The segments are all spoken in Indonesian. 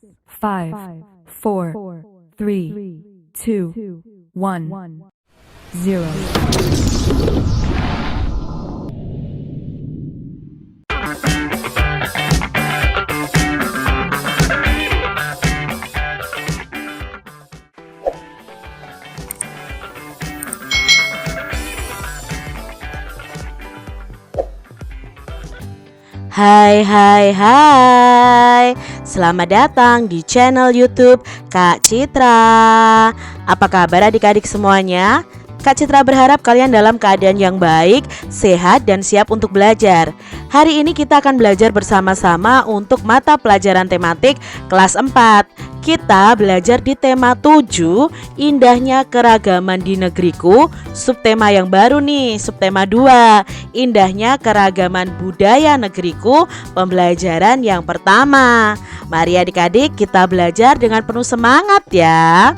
5, 4, 3, 2, 1, 0. Hai, selamat datang di channel YouTube Kak Citra. Apa kabar adik-adik semuanya? Kak Citra berharap kalian dalam keadaan yang baik, sehat, dan siap untuk belajar. Hari ini kita akan belajar bersama-sama untuk mata pelajaran tematik kelas 4. Kita belajar di tema 7, indahnya keragaman di negeriku. Subtema yang baru nih, subtema 2, indahnya keragaman budaya negeriku, pembelajaran yang pertama. Mari adik-adik kita belajar dengan penuh semangat ya.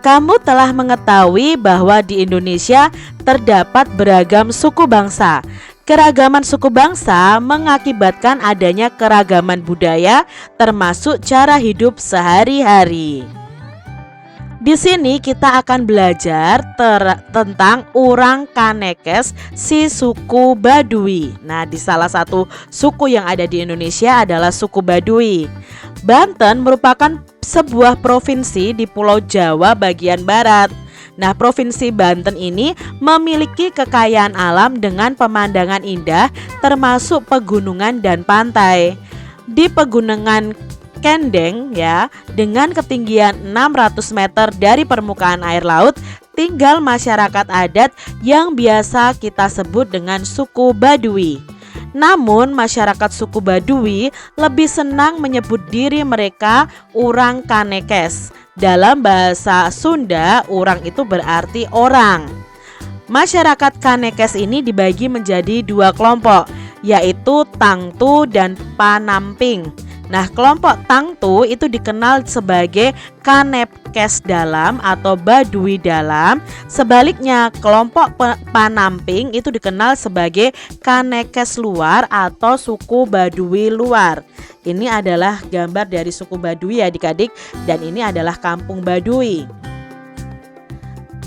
Kamu telah mengetahui bahwa di Indonesia terdapat beragam suku bangsa. Keragaman suku bangsa mengakibatkan adanya keragaman budaya, termasuk cara hidup sehari-hari. Di sini kita akan belajar tentang orang Kanekes, si suku Baduy. Nah, di salah satu suku yang ada di Indonesia adalah suku Baduy. Banten merupakan sebuah provinsi di Pulau Jawa bagian barat. Nah, Provinsi Banten ini memiliki kekayaan alam dengan pemandangan indah termasuk pegunungan dan pantai. Di Pegunungan Kendeng ya, dengan ketinggian 600 meter dari permukaan air laut, tinggal masyarakat adat yang biasa kita sebut dengan suku Baduy. Namun masyarakat suku Baduy lebih senang menyebut diri mereka orang Kanekes. Dalam bahasa Sunda, orang itu berarti orang. Masyarakat Kanekes ini dibagi menjadi dua kelompok, yaitu Tangtu dan Panamping. Nah, kelompok Tangtu itu dikenal sebagai Kanekes dalam atau Baduy dalam. Sebaliknya, kelompok Panamping itu dikenal sebagai Kanekes luar atau suku Baduy luar. Ini adalah gambar dari suku Baduy ya adik-adik, dan ini adalah kampung Baduy.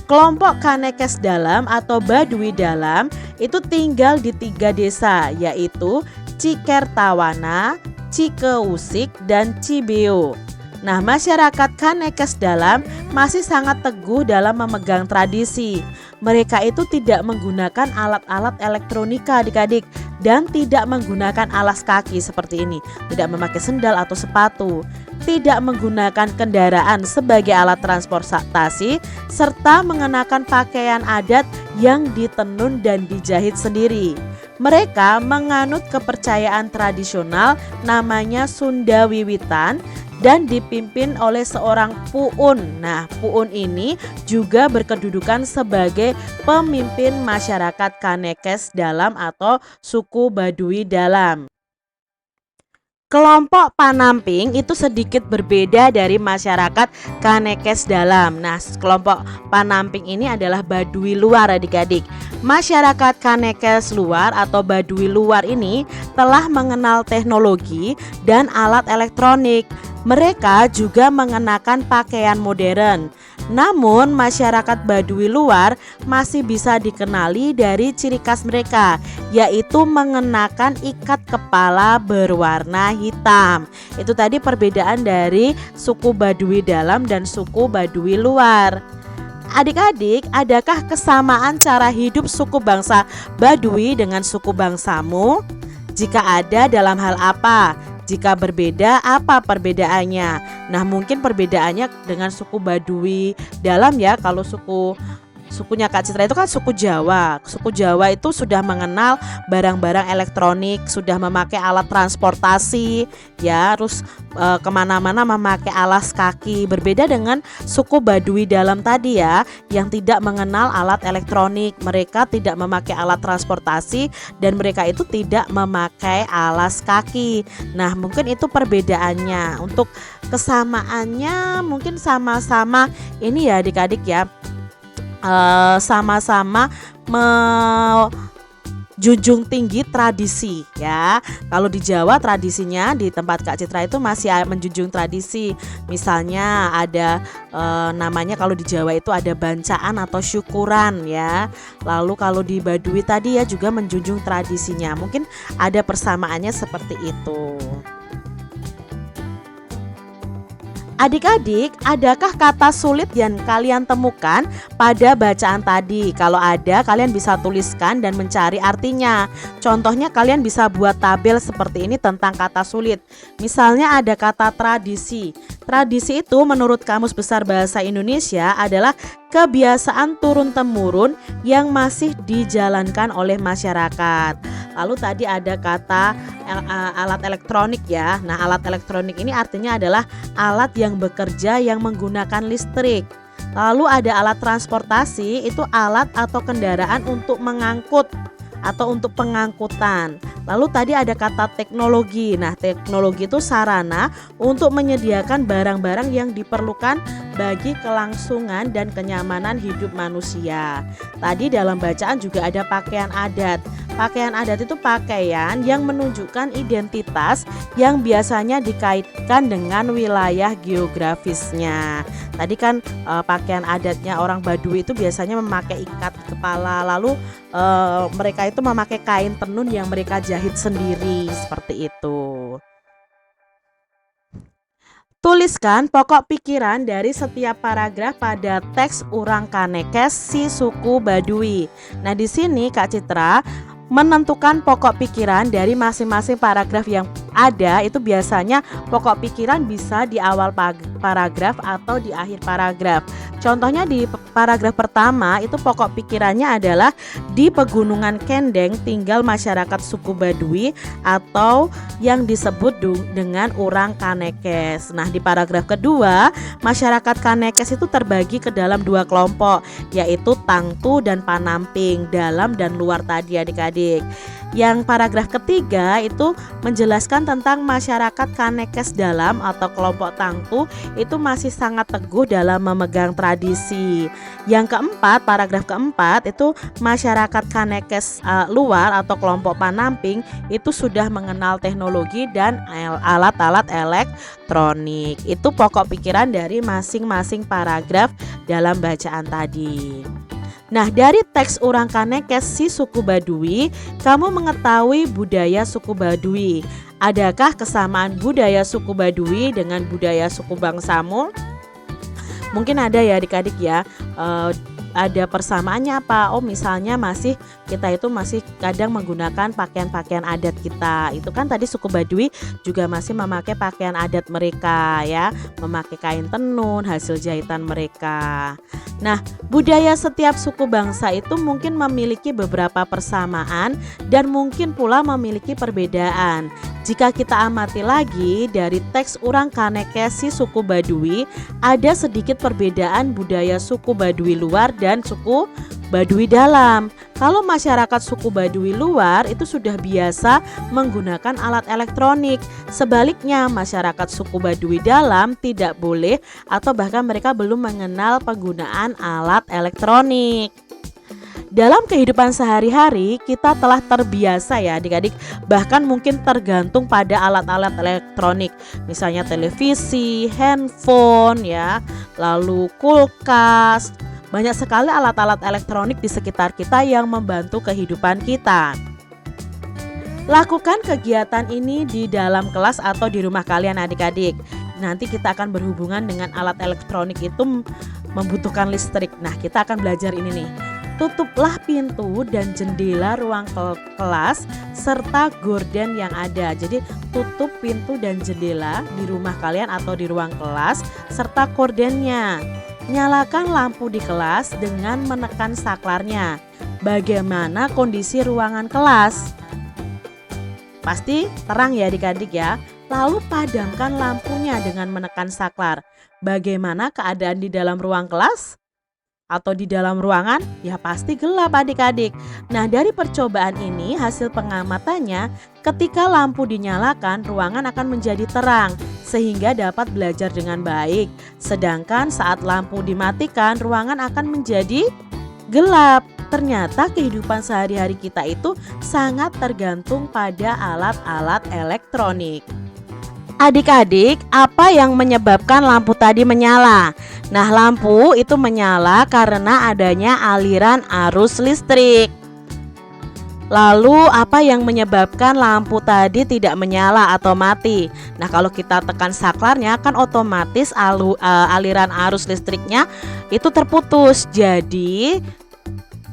Kelompok Kanekes dalam atau Baduy dalam itu tinggal di 3 desa, yaitu Cikertawana, Cikeusik, dan Cibeo. Nah, masyarakat Kanekes dalam masih sangat teguh dalam memegang tradisi. Mereka itu tidak menggunakan alat-alat elektronika adik-adik, dan tidak menggunakan alas kaki seperti ini, tidak memakai sendal atau sepatu, tidak menggunakan kendaraan sebagai alat transportasi, serta mengenakan pakaian adat yang ditenun dan dijahit sendiri. Mereka menganut kepercayaan tradisional namanya Sunda Wiwitan dan dipimpin oleh seorang puun. Nah, puun ini juga berkedudukan sebagai pemimpin masyarakat Kanekes dalam atau suku Baduy dalam. Kelompok Panamping itu sedikit berbeda dari masyarakat Kanekes dalam. Nah, kelompok Panamping ini adalah Baduy luar adik-adik. Masyarakat Kanekes luar atau Baduy luar ini telah mengenal teknologi dan alat elektronik. Mereka juga mengenakan pakaian modern. Namun masyarakat Baduy luar masih bisa dikenali dari ciri khas mereka, yaitu mengenakan ikat kepala berwarna hitam. Itu tadi perbedaan dari suku Baduy dalam dan suku Baduy luar. Adik-adik, adakah kesamaan cara hidup suku bangsa Baduy dengan suku bangsamu? Jika ada, dalam hal apa? Jika berbeda, apa perbedaannya? Nah, mungkin perbedaannya dengan suku Baduy dalam ya. Kalau sukunya Kak Citra itu kan suku Jawa. Suku Jawa itu sudah mengenal barang-barang elektronik, sudah memakai alat transportasi ya, terus kemana-mana memakai alas kaki. Berbeda dengan suku Baduy dalam tadi ya, yang tidak mengenal alat elektronik. Mereka tidak memakai alat transportasi dan mereka itu tidak memakai alas kaki. Nah, mungkin itu perbedaannya. Untuk kesamaannya mungkin sama-sama ini ya adik-adik ya, sama-sama junjung tinggi tradisi ya. Kalau di Jawa tradisinya di tempat Kak Citra itu masih menjunjung tradisi. Misalnya ada namanya kalau di Jawa itu ada bancaan atau syukuran ya. Lalu kalau di Baduy tadi ya juga menjunjung tradisinya. Mungkin ada persamaannya seperti itu. Adik-adik, adakah kata sulit yang kalian temukan pada bacaan tadi? Kalau ada, kalian bisa tuliskan dan mencari artinya. Contohnya kalian bisa buat tabel seperti ini tentang kata sulit. Misalnya ada kata tradisi. Tradisi itu menurut Kamus Besar Bahasa Indonesia adalah kebiasaan turun-temurun yang masih dijalankan oleh masyarakat. Lalu tadi ada kata alat elektronik ya. Nah, alat elektronik ini artinya adalah alat yang bekerja yang menggunakan listrik. Lalu ada alat transportasi, itu alat atau kendaraan untuk mengangkut atau untuk pengangkutan. Lalu tadi ada kata teknologi. Nah, teknologi itu sarana untuk menyediakan barang-barang yang diperlukan bagi kelangsungan dan kenyamanan hidup manusia. Tadi dalam bacaan juga ada pakaian adat. Pakaian adat itu pakaian yang menunjukkan identitas yang biasanya dikaitkan dengan wilayah geografisnya. Tadi kan pakaian adatnya orang Baduy itu biasanya memakai ikat kepala, lalu mereka itu memakai kain tenun yang mereka jahit sendiri seperti itu. Tuliskan pokok pikiran dari setiap paragraf pada teks Urang Kanekes si suku Baduy. Nah, di sini Kak Citra menentukan pokok pikiran dari masing-masing paragraf yang ada. Itu biasanya pokok pikiran bisa di awal paragraf atau di akhir paragraf. Contohnya di paragraf pertama itu pokok pikirannya adalah di Pegunungan Kendeng tinggal masyarakat suku Baduy atau yang disebut dengan Urang Kanekes. Nah, di paragraf kedua masyarakat Kanekes itu terbagi ke dalam dua kelompok, yaitu Tangtu dan Panamping, dalam dan luar tadi adik-adik. Yang paragraf ketiga itu menjelaskan tentang masyarakat Kanekes dalam atau kelompok Tangtu itu masih sangat teguh dalam memegang tradisi. Yang keempat, paragraf keempat itu masyarakat Kanekes luar atau kelompok Panamping itu sudah mengenal teknologi dan alat-alat elektronik. Itu pokok pikiran dari masing-masing paragraf dalam bacaan tadi. Nah, dari teks Urang Kanekes si suku Baduy, kamu mengetahui budaya suku Baduy. Adakah kesamaan budaya suku Baduy dengan budaya suku bangsamu? Mungkin ada ya adik-adik ya. Ada persamaannya apa? Oh, misalnya kita itu masih kadang menggunakan pakaian-pakaian adat kita. Itu kan tadi suku Baduy juga masih memakai pakaian adat mereka ya, memakai kain tenun hasil jahitan mereka. Nah, budaya setiap suku bangsa itu mungkin memiliki beberapa persamaan dan mungkin pula memiliki perbedaan. Jika kita amati lagi dari teks Urang Kanekes si suku Baduy, ada sedikit perbedaan budaya suku Baduy luar dan suku Baduy dalam. Kalau masyarakat suku Baduy luar itu sudah biasa menggunakan alat elektronik. Sebaliknya, masyarakat suku Baduy dalam tidak boleh atau bahkan mereka belum mengenal penggunaan alat elektronik. Dalam kehidupan sehari-hari kita telah terbiasa ya adik-adik, bahkan mungkin tergantung pada alat-alat elektronik. Misalnya televisi, handphone ya, lalu kulkas. Banyak sekali alat-alat elektronik di sekitar kita yang membantu kehidupan kita. Lakukan kegiatan ini di dalam kelas atau di rumah kalian adik-adik. Nanti kita akan berhubungan dengan alat elektronik itu membutuhkan listrik. Nah, kita akan belajar ini nih. Tutuplah pintu dan jendela ruang kelas serta gorden yang ada. Jadi tutup pintu dan jendela di rumah kalian atau di ruang kelas serta gordennya. Nyalakan lampu di kelas dengan menekan saklarnya. Bagaimana kondisi ruangan kelas? Pasti terang ya adik-adik ya. Lalu padamkan lampunya dengan menekan saklar. Bagaimana keadaan di dalam ruang kelas? Atau di dalam ruangan? Ya pasti gelap adik-adik. Nah, dari percobaan ini hasil pengamatannya ketika lampu dinyalakan ruangan akan menjadi terang sehingga dapat belajar dengan baik. Sedangkan saat lampu dimatikan ruangan akan menjadi gelap. ternyata kehidupan sehari-hari kita itu sangat tergantung pada alat-alat elektronik. Adik-adik, apa yang menyebabkan lampu tadi menyala? Nah, lampu itu menyala karena adanya aliran arus listrik. Lalu, apa yang menyebabkan lampu tadi tidak menyala atau mati? Nah, kalau kita tekan saklarnya kan otomatis aliran arus listriknya itu terputus. Jadi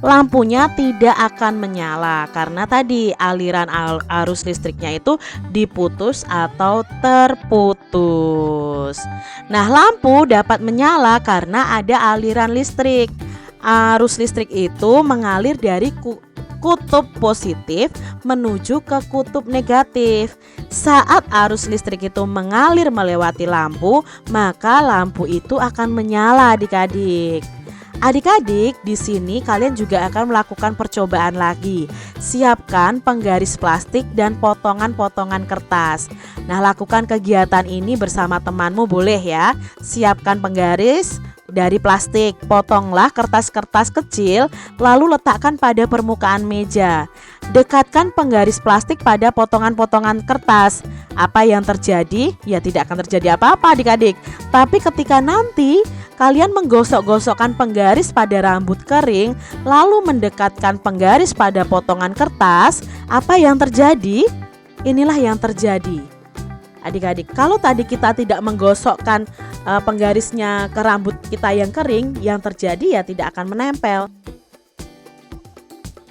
lampunya tidak akan menyala karena tadi aliran arus listriknya itu diputus atau terputus. Nah, lampu dapat menyala karena ada aliran listrik. Arus listrik itu mengalir dari kutub positif menuju ke kutub negatif. Saat arus listrik itu mengalir melewati lampu, maka lampu itu akan menyala, adik-adik. Adik-adik, di sini kalian juga akan melakukan percobaan lagi. Siapkan penggaris plastik dan potongan-potongan kertas. Nah, lakukan kegiatan ini bersama temanmu boleh ya. Siapkan penggaris dari plastik, potonglah kertas-kertas kecil, lalu letakkan pada permukaan meja. Dekatkan penggaris plastik pada potongan-potongan kertas. Apa yang terjadi? Ya, tidak akan terjadi apa-apa, adik-adik. Tapi ketika nanti kalian menggosok-gosokkan penggaris pada rambut kering, lalu mendekatkan penggaris pada potongan kertas, apa yang terjadi? Inilah yang terjadi. Adik-adik, kalau tadi kita tidak menggosokkan penggarisnya ke rambut kita yang kering, yang terjadi ya tidak akan menempel.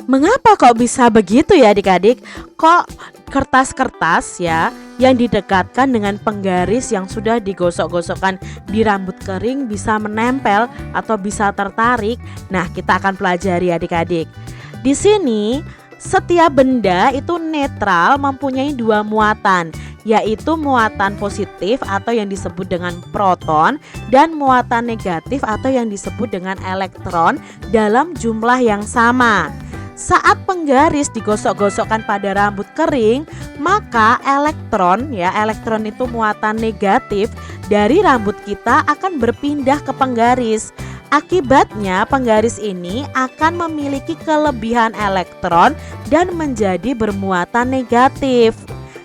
Mengapa kok bisa begitu ya adik-adik? Kok kertas-kertas ya yang didekatkan dengan penggaris yang sudah digosok-gosokkan di rambut kering bisa menempel atau bisa tertarik? Nah, kita akan pelajari adik-adik. Di sini setiap benda itu netral mempunyai dua muatan, yaitu muatan positif atau yang disebut dengan proton dan muatan negatif atau yang disebut dengan elektron dalam jumlah yang sama. Saat penggaris digosok-gosokkan pada rambut kering, maka elektron itu muatan negatif dari rambut kita akan berpindah ke penggaris. Akibatnya penggaris ini akan memiliki kelebihan elektron dan menjadi bermuatan negatif.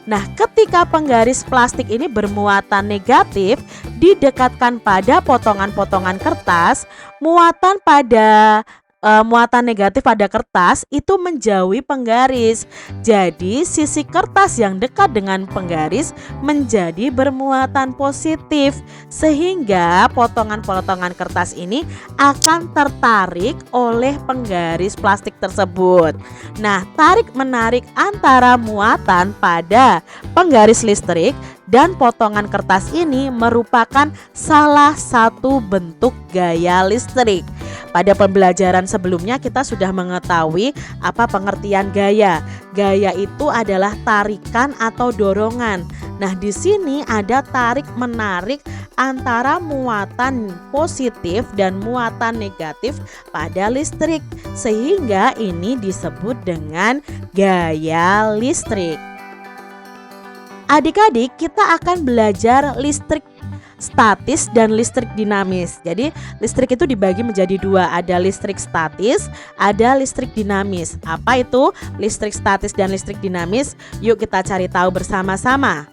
Nah, ketika penggaris plastik ini bermuatan negatif didekatkan pada potongan-potongan kertas, muatan negatif pada kertas itu menjauhi penggaris. Jadi sisi kertas yang dekat dengan penggaris menjadi bermuatan positif, sehingga potongan-potongan kertas ini akan tertarik oleh penggaris plastik tersebut. Nah, tarik-menarik antara muatan pada penggaris listrik dan potongan kertas ini merupakan salah satu bentuk gaya listrik. Pada pembelajaran sebelumnya kita sudah mengetahui apa pengertian gaya. Gaya itu adalah tarikan atau dorongan. Nah, di sini ada tarik-menarik antara muatan positif dan muatan negatif pada listrik, sehingga ini disebut dengan gaya listrik. Adik-adik, kita akan belajar listrik statis dan listrik dinamis. Jadi listrik itu dibagi menjadi dua, ada listrik statis, ada listrik dinamis. Apa itu listrik statis dan listrik dinamis? Yuk kita cari tahu bersama-sama.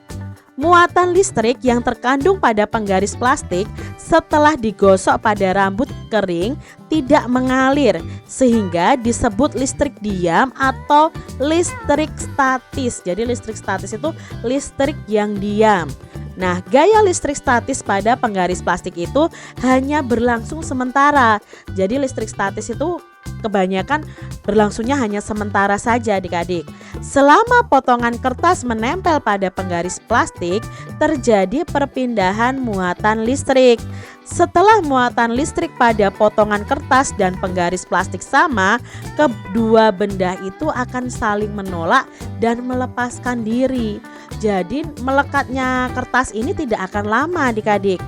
Muatan listrik yang terkandung pada penggaris plastik setelah digosok pada rambut kering tidak mengalir, sehingga disebut listrik diam atau listrik statis. Jadi listrik statis itu listrik yang diam. Nah, gaya listrik statis pada penggaris plastik itu hanya berlangsung sementara. Jadi listrik statis itu kebanyakan berlangsungnya hanya sementara saja adik-adik. Selama potongan kertas menempel pada penggaris plastik, terjadi perpindahan muatan listrik. Setelah muatan listrik pada potongan kertas dan penggaris plastik sama, kedua benda itu akan saling menolak dan melepaskan diri. Jadi melekatnya kertas ini tidak akan lama adik-adik.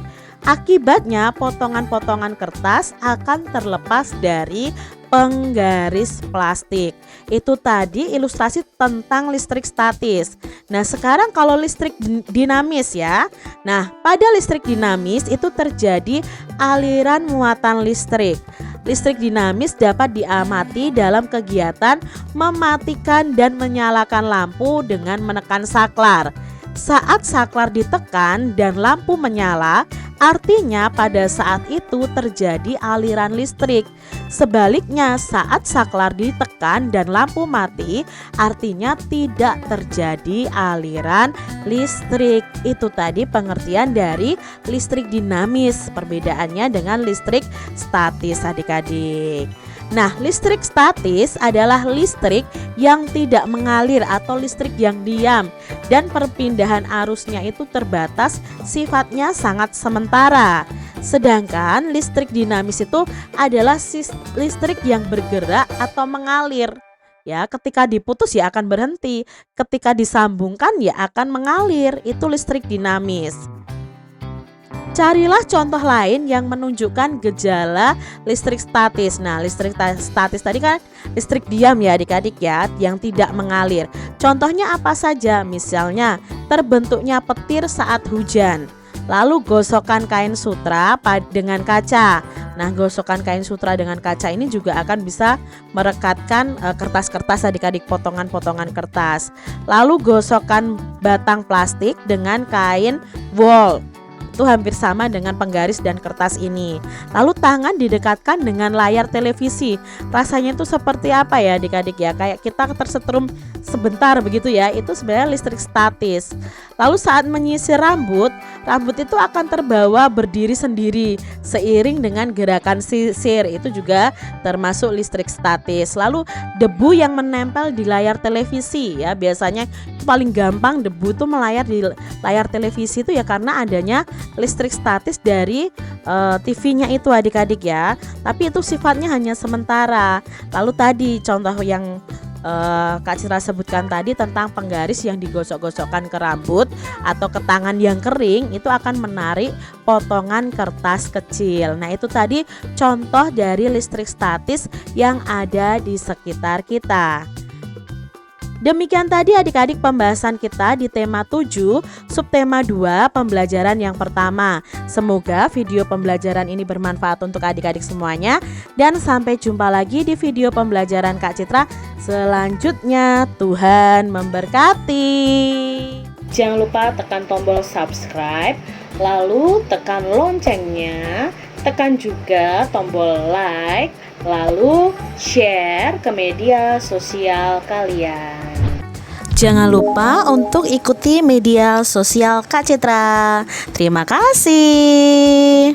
Akibatnya potongan-potongan kertas akan terlepas dari penggaris plastik. Itu tadi ilustrasi tentang listrik statis. Nah, sekarang kalau listrik dinamis ya. Nah, pada listrik dinamis itu terjadi aliran muatan listrik. listrik dinamis dapat diamati dalam kegiatan mematikan dan menyalakan lampu dengan menekan saklar. Saat saklar ditekan dan lampu menyala, artinya pada saat itu terjadi aliran listrik. Sebaliknya, saat saklar ditekan dan lampu mati, artinya tidak terjadi aliran listrik. Itu tadi pengertian dari listrik dinamis, perbedaannya dengan listrik statis adik-adik. Nah, listrik statis adalah listrik yang tidak mengalir atau listrik yang diam dan perpindahan arusnya itu terbatas, sifatnya sangat sementara. Sedangkan listrik dinamis itu adalah listrik yang bergerak atau mengalir. Ya, ketika diputus ya akan berhenti, ketika disambungkan ya akan mengalir. Itu listrik dinamis. Carilah contoh lain yang menunjukkan gejala listrik statis. Nah, listrik statis tadi kan listrik diam ya adik-adik ya, yang tidak mengalir. Contohnya apa saja? Misalnya terbentuknya petir saat hujan. Lalu gosokan kain sutra dengan kaca. Nah, gosokan kain sutra dengan kaca ini juga akan bisa merekatkan kertas-kertas adik-adik, potongan-potongan kertas. Lalu gosokan batang plastik dengan kain wol. Itu hampir sama dengan penggaris dan kertas ini. Lalu tangan didekatkan dengan layar televisi. Rasanya itu seperti apa ya adik-adik ya? Kayak kita tersetrum sebentar begitu ya. Itu sebenarnya listrik statis. Lalu saat menyisir rambut itu akan terbawa berdiri sendiri seiring dengan gerakan sisir. Itu juga termasuk listrik statis. Lalu debu yang menempel di layar televisi ya, biasanya paling gampang debu itu melayar di layar televisi itu ya karena adanya listrik statis dari TV-nya itu adik-adik ya. Tapi itu sifatnya hanya sementara. Lalu tadi contoh yang Kak Citra sebutkan tadi tentang penggaris yang digosok-gosokkan ke rambut atau ke tangan yang kering, itu akan menarik potongan kertas kecil. Nah, itu tadi contoh dari listrik statis yang ada di sekitar kita. Demikian tadi adik-adik pembahasan kita di tema 7, subtema 2, pembelajaran yang pertama. Semoga video pembelajaran ini bermanfaat untuk adik-adik semuanya. Dan sampai jumpa lagi di video pembelajaran Kak Citra selanjutnya. Tuhan memberkati. Jangan lupa tekan tombol subscribe, lalu tekan loncengnya, tekan juga tombol like, lalu share ke media sosial kalian. Jangan lupa untuk ikuti media sosial Kak Citra. Terima kasih.